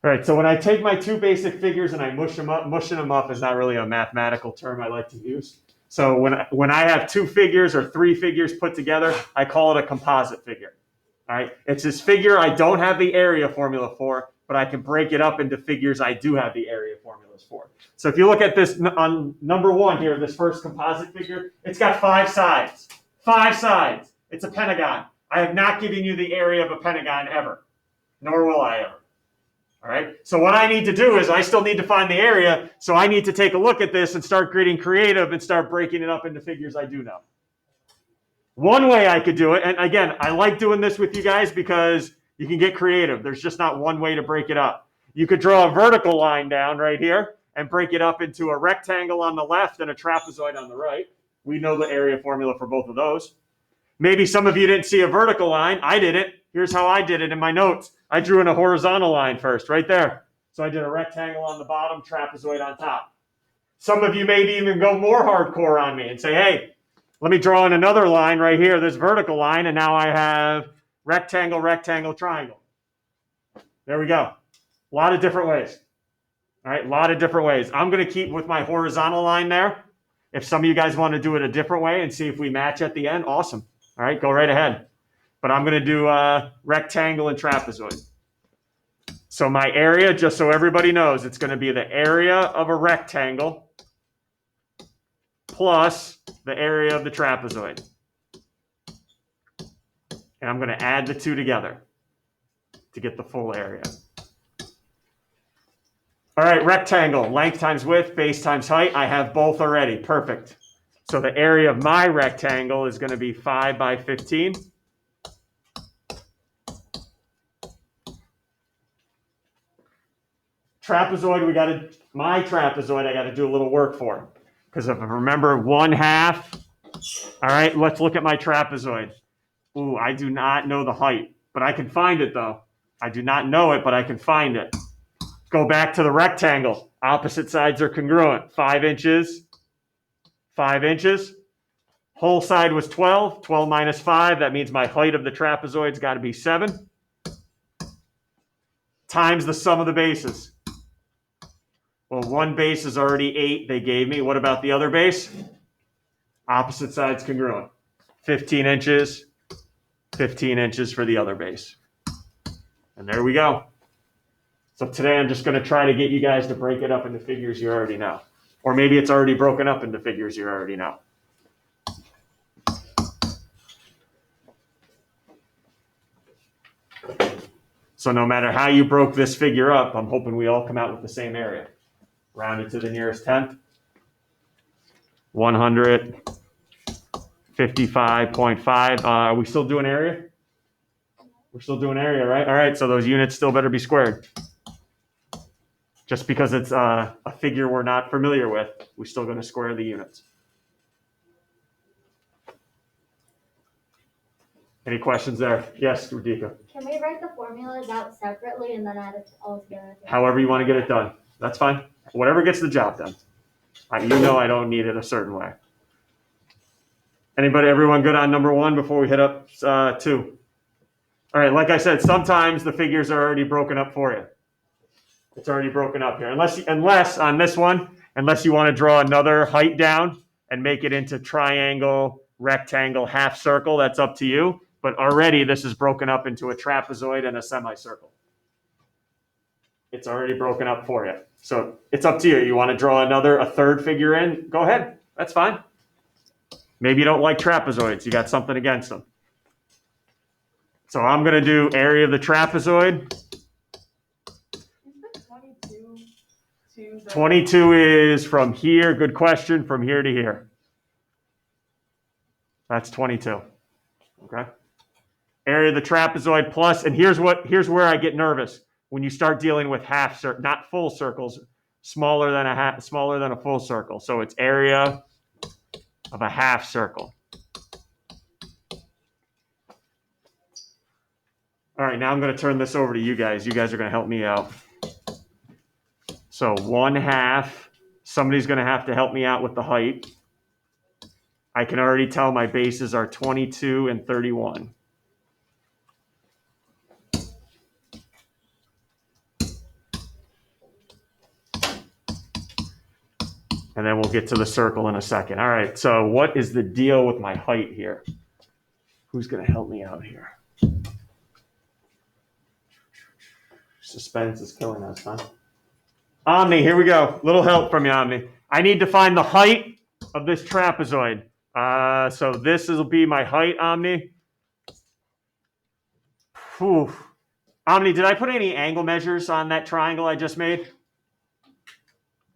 All right, so when I take my two basic figures and I mush them up, mushing them up is not really a mathematical term I like to use. So when I have two figures or three figures put together, I call it a composite figure. All right, it's this figure I don't have the area formula for, but I can break it up into figures I do have the area formulas for. So if you look at this on number one here, this first composite figure, it's got five sides. Five sides. It's a pentagon. I have not given you the area of a pentagon ever, nor will I ever. All right. So what I need to do is I still need to find the area. So I need to take a look at this and start getting creative and start breaking it up into figures I do know. One way I could do it, and again, I like doing this with you guys because you can get creative. There's just not one way to break it up. You could draw a vertical line down right here and break it up into a rectangle on the left and a trapezoid on the right. We know the area formula for both of those. Maybe some of you didn't see a vertical line. I didn't. Here's how I did it in my notes. I drew in a horizontal line first, right there. So I did a rectangle on the bottom, trapezoid on top. Some of you maybe even go more hardcore on me and say, hey, let me draw in another line right here, this vertical line, and now I have rectangle, rectangle, triangle. There we go. A lot of different ways. All right, a lot of different ways. I'm going to keep with my horizontal line there. If some of you guys want to do it a different way and see if we match at the end, awesome. All right, go right ahead. But I'm going to do rectangle and trapezoid. So my area, just so everybody knows, it's going to be the area of a rectangle plus the area of the trapezoid. And I'm going to add the two together to get the full area. All right, rectangle, length times width, base times height. I have both already. Perfect. So the area of my rectangle is going to be 5 by 15. Trapezoid, my trapezoid, I got to do a little work for. Because if I remember 1/2, all right, let's look at my trapezoid. Ooh, I do not know the height, but I can find it though. I do not know it, but I can find it. Go back to the rectangle. Opposite sides are congruent. 5 inches, 5 inches. Whole side was 12. 12 minus 5, that means my height of the trapezoid's got to be 7. Times the sum of the bases. Well, one base is already 8 they gave me. What about the other base? Opposite sides congruent. 15 inches, 15 inches for the other base. And there we go. So today I'm just going to try to get you guys to break it up into figures you already know. Or maybe it's already broken up into figures you already know. So no matter how you broke this figure up, I'm hoping we all come out with the same area. Rounded to the nearest tenth. 155.5. Are we still doing area? We're still doing area, right? All right, so those units still better be squared. Just because it's a figure we're not familiar with, we're still going to square the units. Any questions there? Yes, Radhika. Can we write the formulas out separately and then add it all together? However you want to get it done. That's fine. Whatever gets the job done. You know I don't need it a certain way. Everyone good on number 1 before we hit up 2? All right, like I said, sometimes the figures are already broken up for you. It's already broken up here. Unless on this one, unless you want to draw another height down and make it into triangle, rectangle, half circle, that's up to you. But already this is broken up into a trapezoid and a semicircle. It's already broken up for you. So it's up to you. You want to draw a third figure in? Go ahead. That's fine. Maybe you don't like trapezoids. You got something against them. So I'm going to do area of the trapezoid. 22 is from here. Good question. From here to here. That's 22. Okay. Area of the trapezoid plus, and here's where I get nervous when you start dealing with half circle, not full circles, smaller than a full circle. So it's area of a half circle. All right, now I'm going to turn this over to you guys. You guys are going to help me out. So 1/2, somebody's going to have to help me out with the height. I can already tell my bases are 22 and 31. And then we'll get to the circle in a second. All right, so what is the deal with my height here? Who's going to help me out here? Suspense is killing us, huh? Omni, here we go. Little help from you, Omni. I need to find the height of this trapezoid. So this will be my height, Omni. Whew. Omni, did I put any angle measures on that triangle I just made?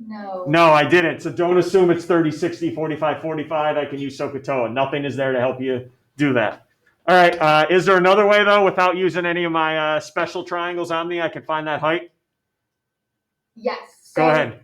No. No, I didn't. So don't assume it's 30, 60, 45, 45. I can use SOHCAHTOA. Nothing is there to help you do that. All right. Is there another way, though, without using any of my special triangles, Omni, I can find that height? Yes. Go ahead.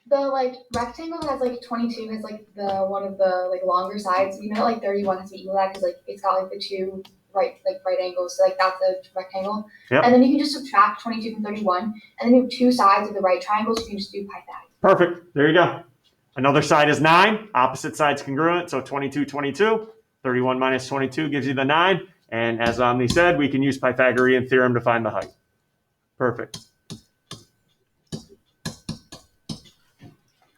The rectangle has 22 has the one of the longer sides. You know 31 has to be equal to that because it's got the two right angles. So that's a rectangle. Yep. And then you can just subtract 22 from 31, and then you have two sides of the right triangle. So you can just do Pythagorean. Perfect. There you go. Another side is 9. Opposite side's congruent. So 22, 22. 31 minus 22 gives you the 9. And as Omni said, we can use Pythagorean theorem to find the height. Perfect.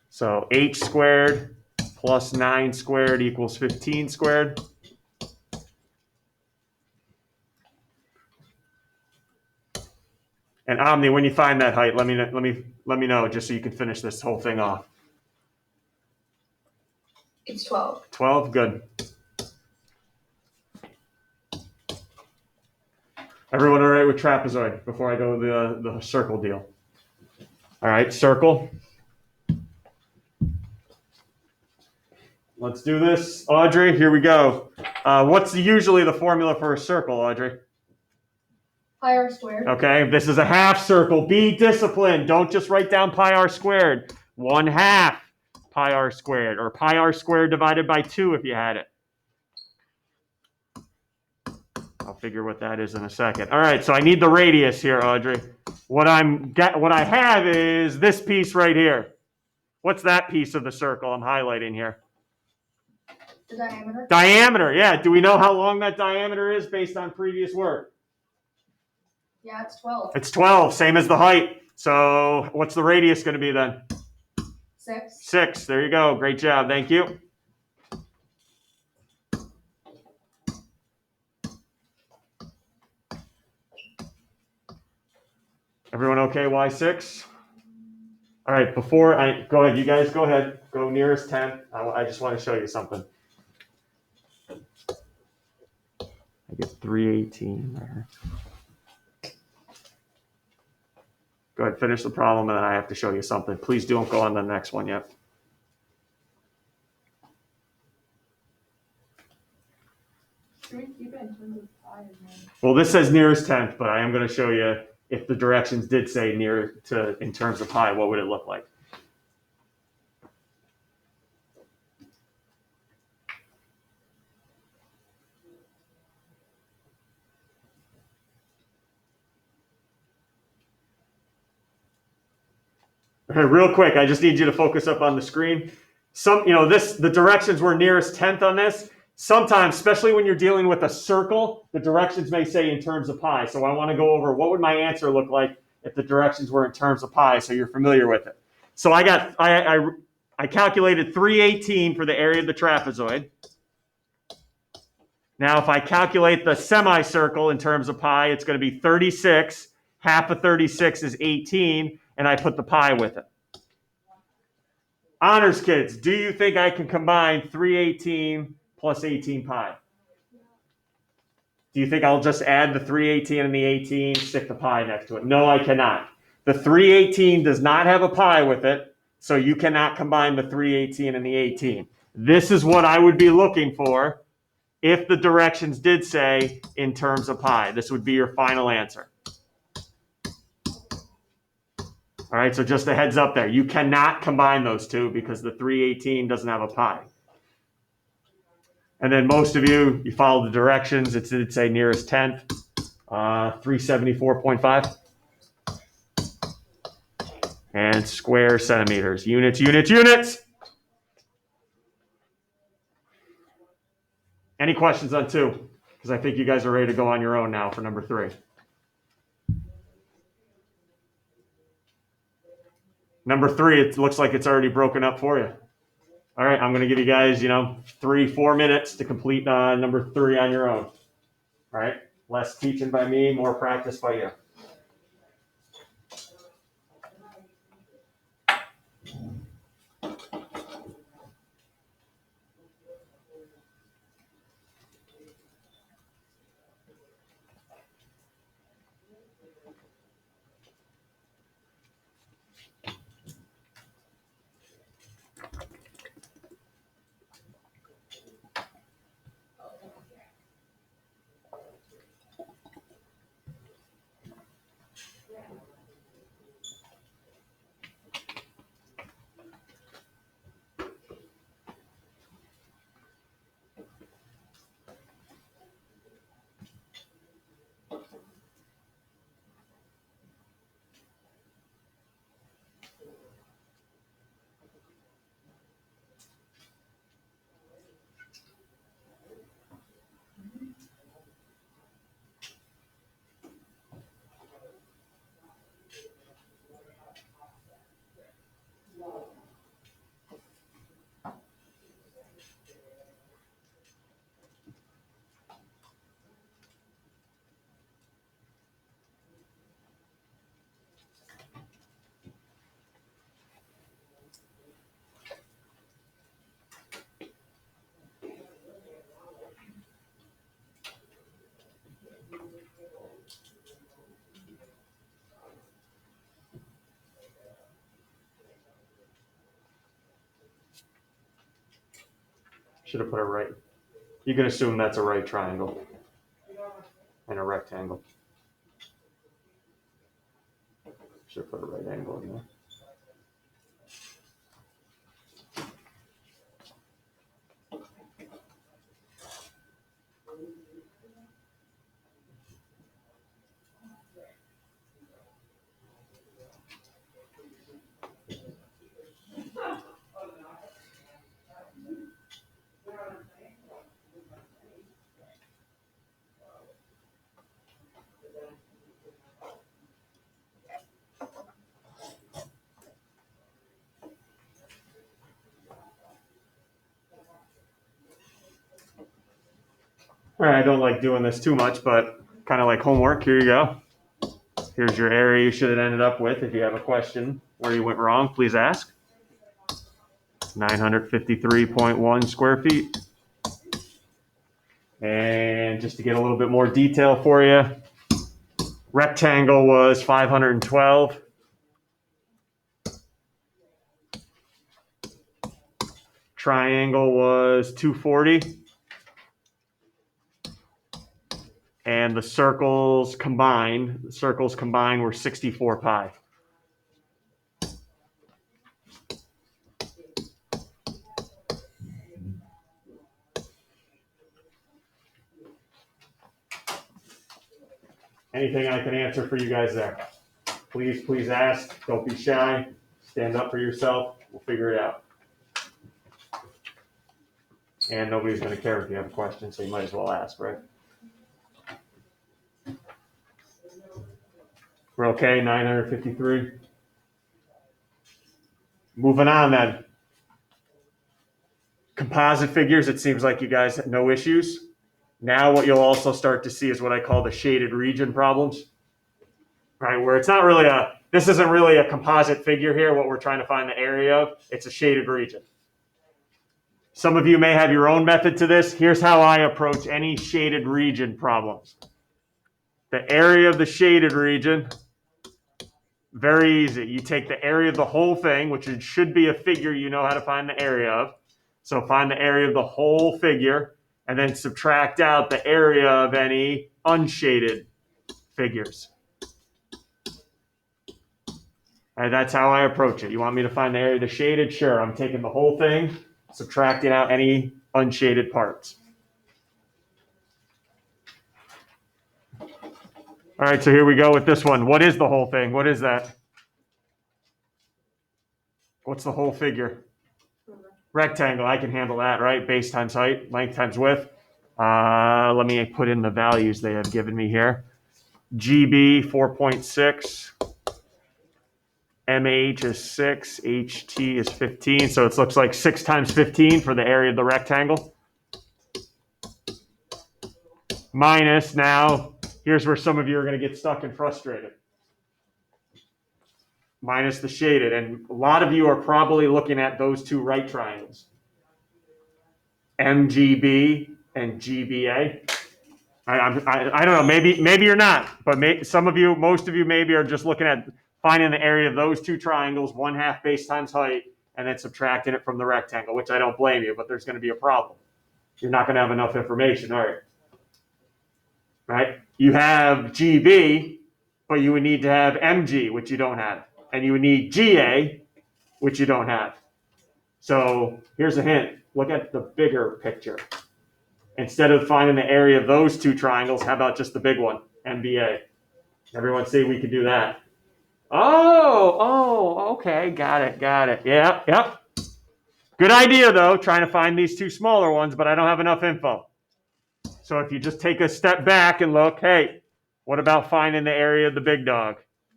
So h squared plus 9 squared equals 15 squared. And Omni, when you find that height, let me know just so you can finish this whole thing off. It's 12. 12, good. Everyone all right with trapezoid before I go to the circle deal? All right, circle. Let's do this. Audrey, here we go. What's usually the formula for a circle, Audrey? Pi r squared. Okay, this is a half circle. Be disciplined. Don't just write down pi r squared. 1/2 pi r squared, or pi r squared divided by 2 if you had it. I'll figure what that is in a second. All right, so I need the radius here, Audrey. What I have is this piece right here. What's that piece of the circle I'm highlighting here? The diameter. Diameter, yeah. Do we know how long that diameter is based on previous work? Yeah, it's 12. It's 12, same as the height. So what's the radius going to be then? 6. 6. There you go. Great job. Thank you. Everyone okay? Why 6? All right. Before I go ahead, you guys go ahead. Go nearest 10. I just want to show you something. I get 318 there. Go ahead, finish the problem, and then I have to show you something. Please don't go on the next one yet. Should we keep it in terms of pi? Well, this says nearest 10th, but I am going to show you if the directions did say near to in terms of pi, what would it look like? Okay, real quick, I just need you to focus up on the screen. The directions were nearest 10th on this. Sometimes, especially when you're dealing with a circle, the directions may say in terms of pi. So I want to go over what would my answer look like if the directions were in terms of pi, so you're familiar with it. So I calculated 318 for the area of the trapezoid. Now, if I calculate the semicircle in terms of pi, it's going to be 36. Half of 36 is 18. And I put the pi with it. Honors kids, do you think I can combine 318 plus 18 pi? Do you think I'll just add the 318 and the 18, stick the pi next to it? No, I cannot. The 318 does not have a pi with it, so you cannot combine the 318 and the 18. This is what I would be looking for if the directions did say in terms of pi. This would be your final answer. All right, so just a heads up there. You cannot combine those two because the 318 doesn't have a pi. And then most of you follow the directions. It'd say nearest 10th, 374.5. And square centimeters. Units, units, units. Any questions on 2? Because I think you guys are ready to go on your own now for number 3. Number 3, it looks like it's already broken up for you. All right, I'm going to give you guys, 3-4 minutes to complete number 3 on your own. All right, less teaching by me, more practice by you. Should have put a right. You can assume that's a right triangle and a rectangle. Should have put a right angle in there. All right, I don't like doing this too much, but kind of like homework. Here you go. Here's your area you should have ended up with. If you have a question where you went wrong, please ask. 953.1 square feet. And just to get a little bit more detail for you, rectangle was 512. Triangle was 240. And the circles combined were 64 pi. Anything I can answer for you guys there? Please ask. Don't be shy. Stand up for yourself. We'll figure it out. And nobody's going to care if you have a question, so you might as well ask, right? We're okay, 953. Moving on then. Composite figures, it seems like you guys have no issues. Now what you'll also start to see is what I call the shaded region problems. Right, where it's not really this isn't really a composite figure here, what we're trying to find the area of. It's a shaded region. Some of you may have your own method to this. Here's how I approach any shaded region problems. The area of the shaded region, very easy. You take the area of the whole thing, which should be a figure you know how to find the area of. So find the area of the whole figure, and then subtract out the area of any unshaded figures. And that's how I approach it. You want me to find the area of the shaded? Sure, I'm taking the whole thing, subtracting out any unshaded parts. All right, so here we go with this one. What is the whole thing? What is that? What's the whole figure? Rectangle. I can handle that, right? Base times height, length times width. Let me put in the values they have given me here. GB 4.6. MH is 6, HT is 15. So it looks like 6 times 15 for the area of the rectangle. Minus, now, here's where some of you are going to get stuck and frustrated. Minus the shaded. And a lot of you are probably looking at those two right triangles. MGB and GBA. I don't know, maybe you're not, but some of you, most of you maybe are just looking at finding the area of those two triangles, 1/2 base times height, and then subtracting it from the rectangle, which I don't blame you, but there's going to be a problem. You're not going to have enough information, all right? Right? You have GB, but you would need to have MG, which you don't have. And you would need GA, which you don't have. So here's a hint. Look at the bigger picture. Instead of finding the area of those two triangles, how about just the big one, MBA? Everyone see we could do that. Oh, okay, got it. Yeah. Good idea, though, trying to find these two smaller ones, but I don't have enough info. So if you just take a step back and look, hey, what about finding the area of the big dog,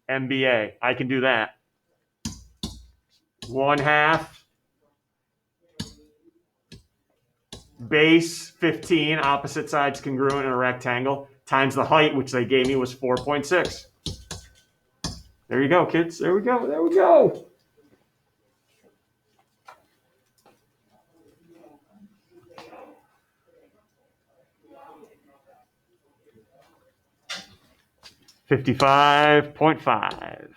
MBA? I can do that. 1/2 base 15, opposite sides congruent in a rectangle, times the height, which they gave me was 4.6. There you go, kids. There we go. $55.5.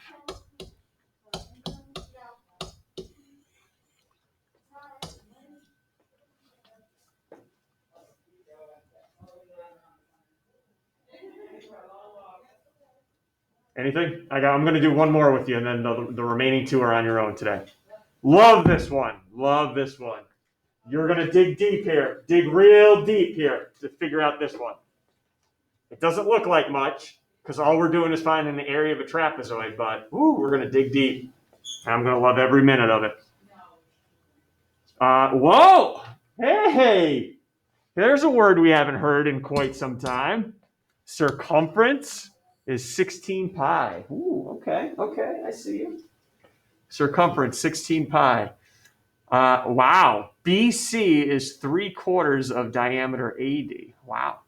Anything? I'm going to do one more with you, and then the remaining 2 are on your own today. Love this one. You're going to dig deep here. Dig real deep here to figure out this one. It doesn't look like much, because all we're doing is finding the area of a trapezoid, but we're going to dig deep. And I'm going to love every minute of it. Whoa! Hey! There's a word we haven't heard in quite some time. Circumference is 16 pi. Ooh, okay, I see you. Circumference, 16 pi. Wow. BC is 3/4 of diameter AD. Wow.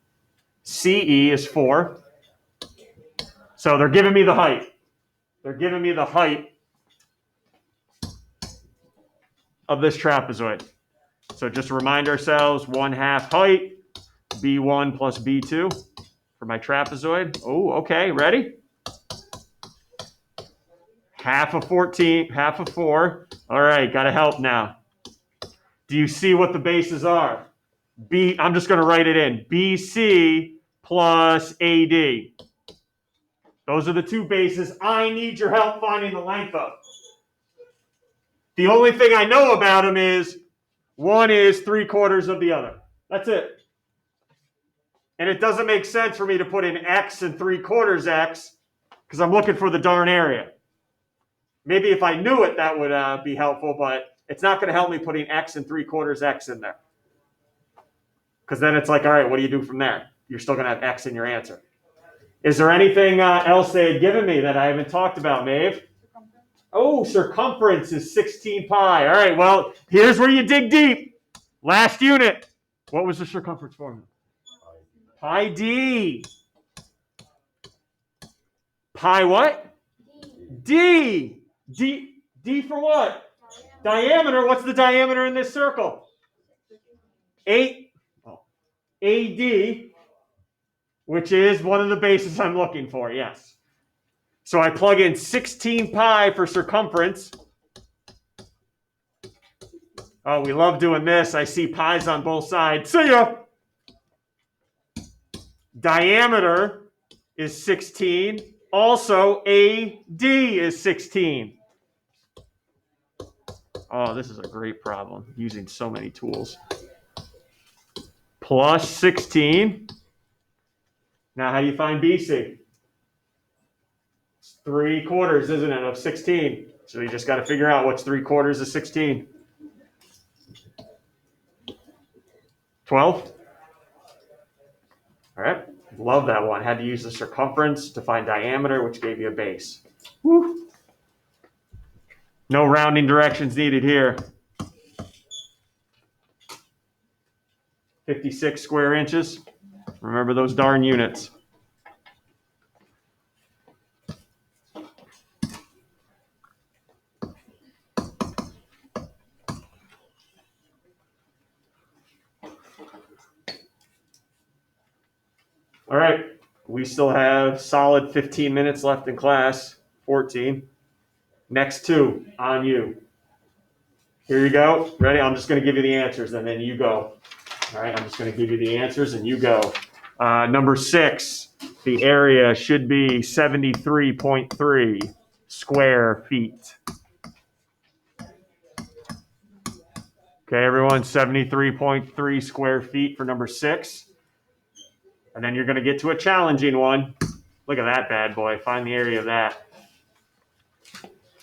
CE is 4. So they're giving me the height. Of this trapezoid. So just remind ourselves, 1/2 height, B1 plus B2 for my trapezoid. Oh, okay, ready? 1/2 of 14, 1/2 of 4. All right, got to help now. Do you see what the bases are? I'm just going to write it in. BC plus AD. Those are the 2 bases I need your help finding the length of. The only thing I know about them is one is 3/4 of the other. That's it. And it doesn't make sense for me to put in X and 3/4 X because I'm looking for the darn area. Maybe if I knew it, that would be helpful, but it's not going to help me putting X and 3/4 X in there. Because then it's like, all right, what do you do from there? You're still going to have X in your answer. Is there anything else they had given me that I haven't talked about, Maeve? Oh, circumference is 16 pi. All right, well, here's where you dig deep. Last unit. What was the circumference formula? Pi d. Pi what? D. D for what? Diameter. What's the diameter in this circle? 8. AD, which is one of the bases I'm looking for, yes. So I plug in 16 pi for circumference. Oh, we love doing this. I see pi's on both sides. See ya! Diameter is 16. Also, AD is 16. Oh, this is a great problem, using so many tools. Plus 16. Now, how do you find BC? It's 3/4, isn't it, of 16? So you just got to figure out what's 3/4 of 16. 12? All right. Love that one. Had to use the circumference to find diameter, which gave you a base. Woo. No rounding directions needed here. 56 square inches. Remember those darn units. All right, we still have solid 15 minutes left in class, 14. Next two, on you. Here you go. Ready? I'm just going to give you the answers and then you go. All right, I'm just going to give you the answers and you go. Number 6, the area should be 73.3 square feet. Okay, everyone, 73.3 square feet for number 6. And then you're going to get to a challenging one. Look at that bad boy. Find the area of that.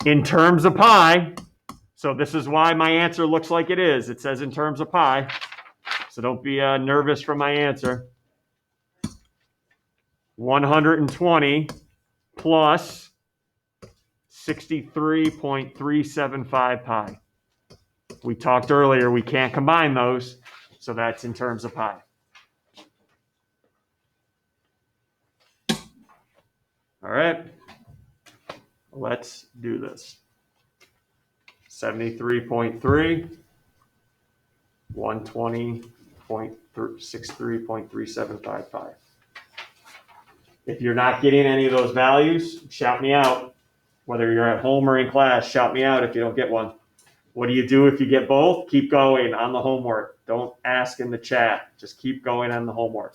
In terms of pi, so this is why my answer looks like it is. It says in terms of pi. So don't be nervous from my answer. 120 plus 63.375 pi. We talked earlier, we can't combine those, so that's in terms of pi. All right, let's do this. 73.3, 120.63.375 pi. If you're not getting any of those values, shout me out. Whether you're at home or in class, shout me out if you don't get one. What do you do if you get both? Keep going on the homework. Don't ask in the chat. Just keep going on the homework.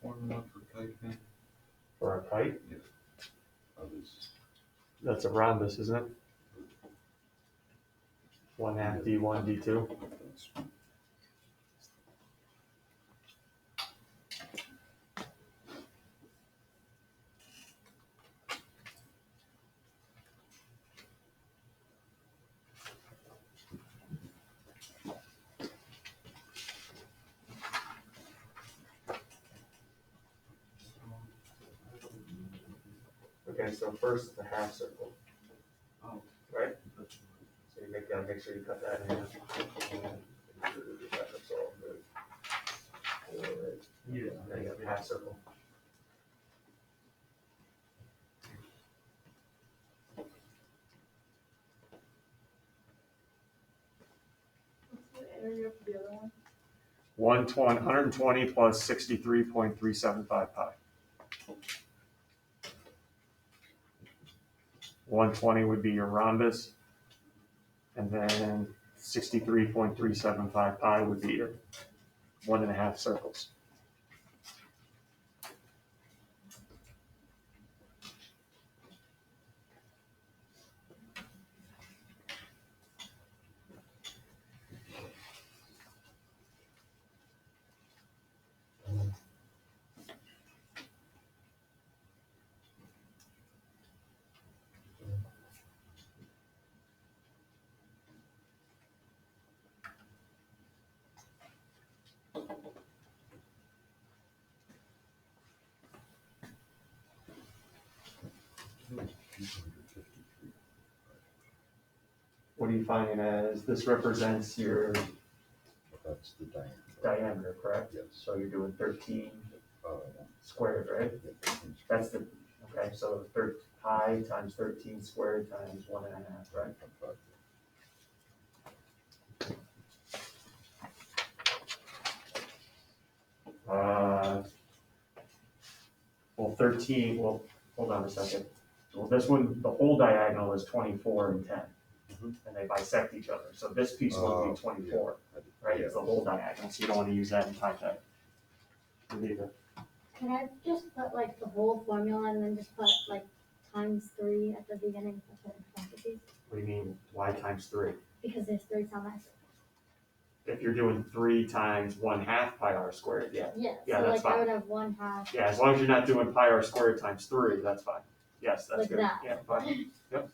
Formula for kite thing? For a kite? Yeah. That's a rhombus, isn't it? 1/2 D1, D2. Okay, so first it's a half circle. Oh. Right? So you gotta make sure you cut that in half. That's all good. Yeah. Then you have a half circle. What are you up to the other one? 120 plus 63.375 pi. 120 would be your rhombus, and then 63.375 pi would be your 1.5 circles. What are you finding as this represents your That's the diameter. diameter, correct? Yes. So you're doing 13 Uh, squared, right? yeah, That's the, okay, so pi times 13 squared times 1.5, right? Well, 13, well, hold on a second. Well, this one, the whole diagonal is 24 and 10. Mhm. And they bisect each other. So this piece would be 24, right? It's the whole diagonal, so you don't want to use that in Pythag. Either. Can I just put like the whole formula and then just put like times 3 at the beginning of the parentheses? What do you mean, y times 3? Because there's 3 semi-circles. If you're doing 3 times 1/2 pi r squared, yeah. Yeah, Yeah, so that's like I fine. would have 1/2 Yeah, as long as you're not doing pi r squared times 3, that's fine. Yes, that's like good. that. Yeah, fine. Yep.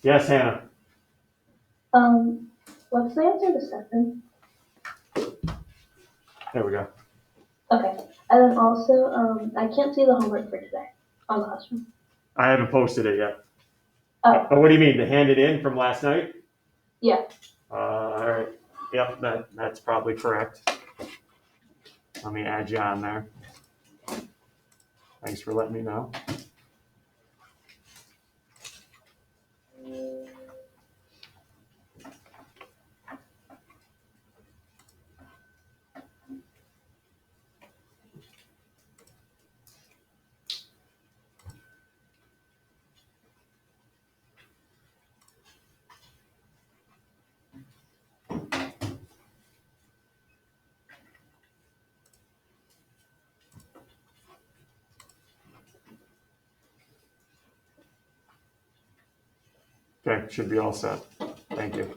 Yes, Hannah. What's the answer to 7? There we go. Okay. And then also, I can't see the homework for today on Classroom. I haven't posted it yet. Oh. What do you mean, to hand it in from last night? Yeah. All right. Yep, that's probably correct. Let me add you on there. Thanks for letting me know. Okay, should be all set. Thank you.